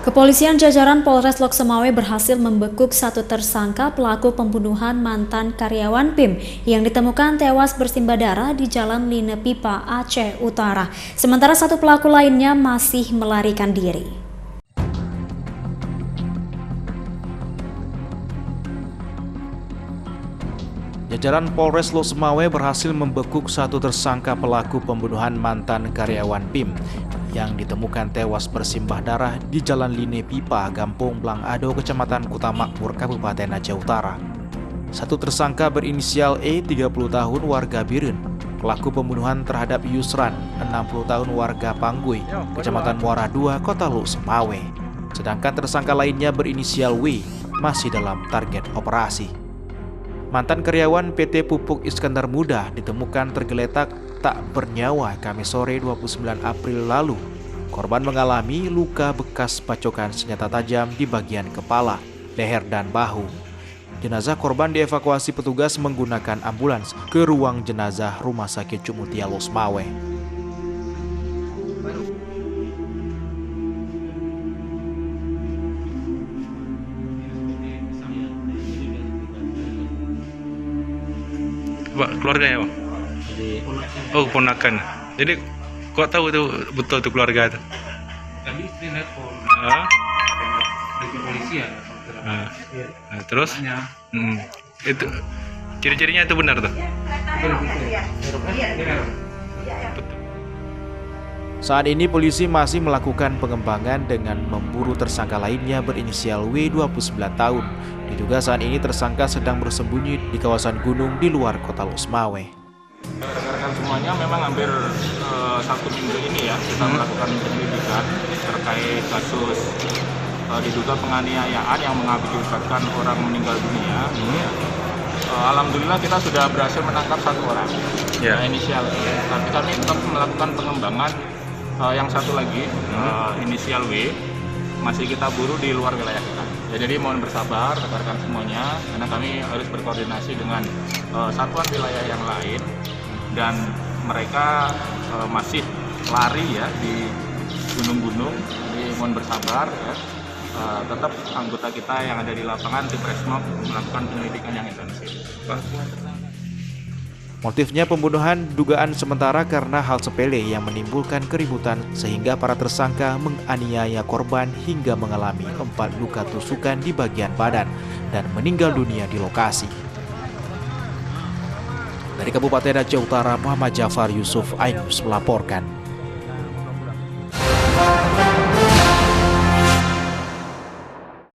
Kepolisian jajaran Polres Loksemawe berhasil membekuk satu tersangka pelaku pembunuhan mantan karyawan PIM yang ditemukan tewas bersimbah darah di Jalan Line Pipa, Aceh Utara. Sementara satu pelaku lainnya masih melarikan diri. Jajaran Polres Loksemawe berhasil membekuk satu tersangka pelaku pembunuhan mantan karyawan PIM yang ditemukan tewas bersimbah darah di Jalan Line Pipa, Gampong Blang Ado, Kecamatan Kuta Makmur, Kabupaten Aceh Utara. Satu tersangka berinisial E, 30 tahun, warga Biren. Pelaku pembunuhan terhadap Yusran, 60 tahun, warga Pangguy, Kecamatan Muara II, Kota Loksemawe. Sedangkan tersangka lainnya berinisial W, masih dalam target operasi. Mantan karyawan PT Pupuk Iskandar Muda ditemukan tergeletak tak bernyawa Kamis sore 29 April lalu. Korban mengalami luka bekas bacokan senjata tajam di bagian kepala, leher, dan bahu. Jenazah korban dievakuasi petugas menggunakan ambulans ke ruang jenazah Rumah Sakit Cumutia Loksemawe. Pak, keluarga ya, Bang? Oh, ponakan. Jadi kok tahu tuh betul tuh keluarga itu? Kami istri nelpon dari polisi ya. Terus? Itu ciri-cirinya itu benar tuh? Saat ini polisi masih melakukan pengembangan dengan memburu tersangka lainnya berinisial W, 29 tahun. Diduga saat ini tersangka sedang bersembunyi di kawasan gunung di luar kota Loksemawe. Rekan-rekan semuanya memang hampir satu minggu ini ya kita melakukan penyelidikan terkait kasus diduga penganiayaan yang mengakibatkan orang meninggal dunia. Alhamdulillah kita sudah berhasil menangkap satu orang, inisial E. Tapi kami tetap melakukan pengembangan yang satu lagi, inisial W, masih kita buru di luar wilayah kita. Ya, jadi mohon bersabar rekan-rekan semuanya, karena kami harus berkoordinasi dengan satuan wilayah yang lain, dan mereka masih lari ya di gunung-gunung. Jadi mohon bersabar ya. Tetap anggota kita yang ada di lapangan di Presmob melakukan penyelidikan yang intensif. Motifnya pembunuhan dugaan sementara karena hal sepele yang menimbulkan keributan sehingga para tersangka menganiaya korban hingga mengalami 4 luka tusukan di bagian badan dan meninggal dunia di lokasi. Dari Kabupaten Aceh Utara, Muhammad Jafar Yusuf, iNews melaporkan.